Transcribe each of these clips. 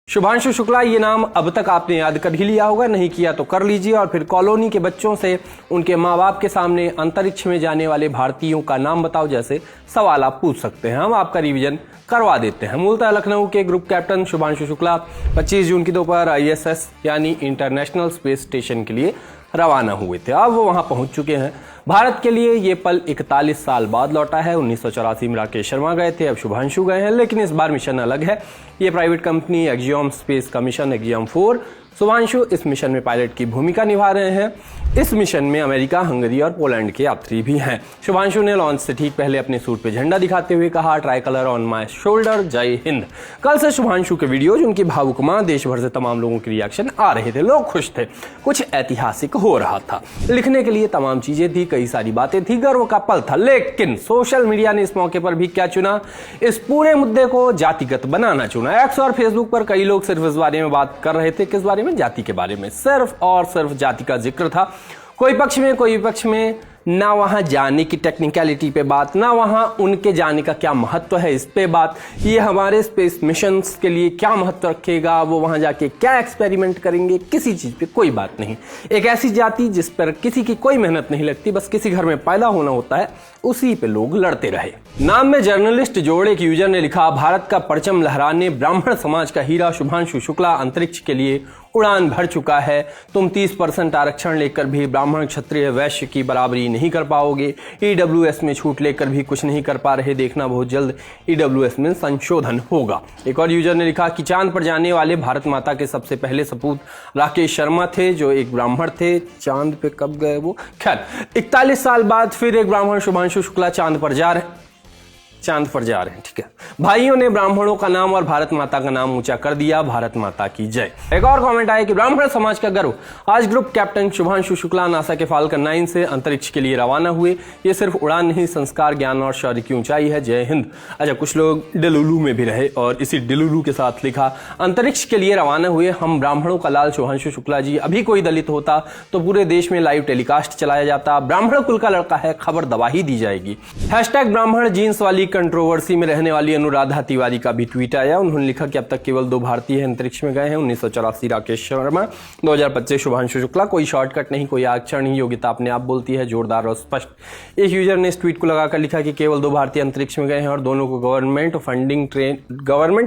शुभांशु शुक्ला ये नाम अब तक आपने याद कर ही लिया होगा, नहीं किया तो कर लीजिए और फिर कॉलोनी के बच्चों से उनके माँ बाप के सामने अंतरिक्ष में जाने वाले भारतीयों का नाम बताओ जैसे सवाल आप पूछ सकते हैं। हम आपका रिवीजन करवा देते हैं। मूलतः लखनऊ के ग्रुप कैप्टन शुभांशु शुक्ला 25 जून की दोपहर ISS यानी इंटरनेशनल स्पेस स्टेशन के लिए रवाना हुए थे। अब वो वहां पहुंच चुके हैं। भारत के लिए ये पल 41 साल बाद लौटा है। 1984 में राकेश शर्मा गए थे, अब शुभांशु गए हैं, लेकिन इस बार मिशन अलग है। ये प्राइवेट कंपनी एक्जियोम स्पेस का मिशन एक्जियोम 4। शुभांशु इस मिशन में पायलट की भूमिका निभा रहे हैं। इस मिशन में अमेरिका, हंगरी और पोलैंड के यात्री भी हैं। शुभांशु ने लॉन्च से ठीक पहले अपने सूट पे झंडा दिखाते हुए कहा, try colour on my shoulder, जय हिंद। कल से शुभांशु के वीडियोज, उनकी भावुक मां, देश भर से तमाम लोगों के रिएक्शन आ रहे थे। लोग खुश थे, कुछ ऐतिहासिक हो रहा था। लिखने के लिए तमाम चीजें थी, कई सारी बातें थी, गर्व का पल था। लेकिन सोशल मीडिया ने इस मौके पर भी क्या चुना, इस पूरे मुद्दे को जातिगत बनाना चुना। एक्स और फेसबुक पर कई लोग सिर्फ इस बारे में बात कर रहे थे, किस बारे में, जाति के बारे में। सिर्फ और सिर्फ जाति का जिक्र था। कोई पक्ष में कोई विपक्ष में, ना वहां जाने की टेक्निकलिटी पे बात, ना वहां उनके जाने का क्या महत्व है इस पे बात, ये हमारे स्पेस मिशंस के लिए क्या महत्व रखेगा, वो वहां जाके क्या एक्सपेरिमेंट करेंगे, किसी चीज पे कोई बात नहीं। एक ऐसी जाति जिस पर किसी की कोई मेहनत नहीं लगती, बस किसी घर में पैदा होना होता है, उसी पे लोग लड़ते रहे। नाम में जर्नलिस्ट जोड़ एक यूजर ने लिखा, भारत का परचम लहराने ब्राह्मण समाज का हीरा शुभांशु शुक्ला अंतरिक्ष के लिए उड़ान भर चुका है। तुम 30% आरक्षण लेकर भी ब्राह्मण, क्षत्रिय, वैश्य की बराबरी नहीं कर पाओगे। EWS में छूट लेकर भी कुछ नहीं कर पा रहे, देखना बहुत जल्द EWS में संशोधन होगा। एक और यूजर ने लिखा कि चांद पर जाने वाले भारत माता के सबसे पहले सपूत राकेश शर्मा थे, जो एक ब्राह्मण थे। चांद पे कब गए वो? खैर, 41 साल बाद फिर एक ब्राह्मण शुभांशु शुक्ला चांद पर जा रहे हैं। ठीक है, भाइयों ने ब्राह्मणों का नाम और भारत माता का नाम ऊंचा कर दिया। भारत माता की जय। एक और कमेंट आया कि ब्राह्मण समाज का गर्व, आज group captain Shubhanshu Shukla NASA के फाल्कन 9 से अंतरिक्ष के लिए रवाना हुए। ये सिर्फ उड़ान नहीं, संस्कार, ज्ञान और शौर्य की ऊंचाई है। जय हिंद। अच्छा, कुछ लोग डिलुलू में भी रहे और इसी डिलुलू के साथ लिखा, अंतरिक्ष के लिए रवाना हुए हम ब्राह्मणों का लाल शुभांशु शुक्ला जी। अभी कोई दलित होता तो पूरे देश में लाइव टेलीकास्ट चलाया जाता। ब्राह्मण कुल का लड़का है, खबर दबा ही दी जाएगी। #ब्राह्मण जीन्स वाली कंट्रोवर्सी में रहने वाली अनुराधा तिवारी का भी ट्वीट आया। उन्होंने लिखा कि अब तक केवल 2 भारतीय अंतरिक्ष में गए हैं, 1984 राकेश शर्मा, 2025 शुभांशु शुक्ला। कोई शॉर्टकट नहीं, कोई आरक्षण नहीं, योग्यता अपने आप बोलती है, जोरदार और स्पष्ट। एक यूजर ने इस ट्वीट को लगाकर लिखा कि केवल 2 भारतीय अंतरिक्ष में गए हैं और दोनों को government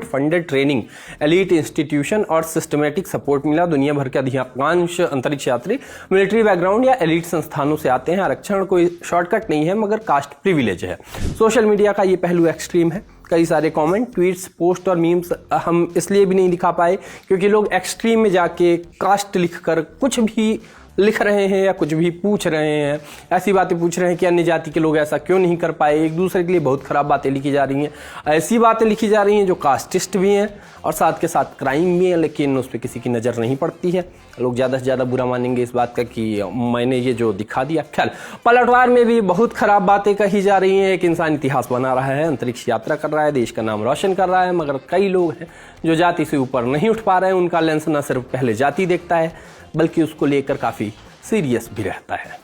funded training, elite institution और सिस्टमेटिक सपोर्ट मिला। दुनिया भर के अधिकांश अंतरिक्ष यात्री मिलिट्री बैकग्राउंड या एलीट संस्थानों से आते हैं। आरक्षण कोई शॉर्टकट नहीं है, मगर कास्ट प्रिविलेज है। सोशल मीडिया का ये पहलू एक्सट्रीम है। कई सारे कमेंट, ट्वीट्स, पोस्ट और मीम्स हम इसलिए भी नहीं दिखा पाए क्योंकि लोग एक्सट्रीम में जाके कास्ट लिखकर कुछ भी लिख रहे हैं या कुछ भी पूछ रहे हैं। ऐसी बातें पूछ रहे हैं कि अन्य जाति के लोग ऐसा क्यों नहीं कर पाए। एक दूसरे के लिए बहुत खराब बातें लिखी जा रही हैं। ऐसी बातें लिखी जा रही हैं जो कास्टिस्ट भी हैं और साथ के साथ क्राइम भी है, लेकिन उस पर किसी की नज़र नहीं पड़ती है। लोग ज़्यादा से ज़्यादा बुरा मानेंगे इस बात का कि मैंने ये जो दिखा दिया। खैर, पलटवार में भी बहुत खराब बातें कही जा रही हैं। एक इंसान इतिहास बना रहा है, अंतरिक्ष यात्रा कर रहा है, देश का नाम रोशन कर रहा है, मगर कई लोग हैं जो जाति से ऊपर नहीं उठ पा रहे हैं। उनका लेंस न सिर्फ पहले जाति देखता है, बल्कि उसको लेकर काफ़ी सीरियस भी रहता है।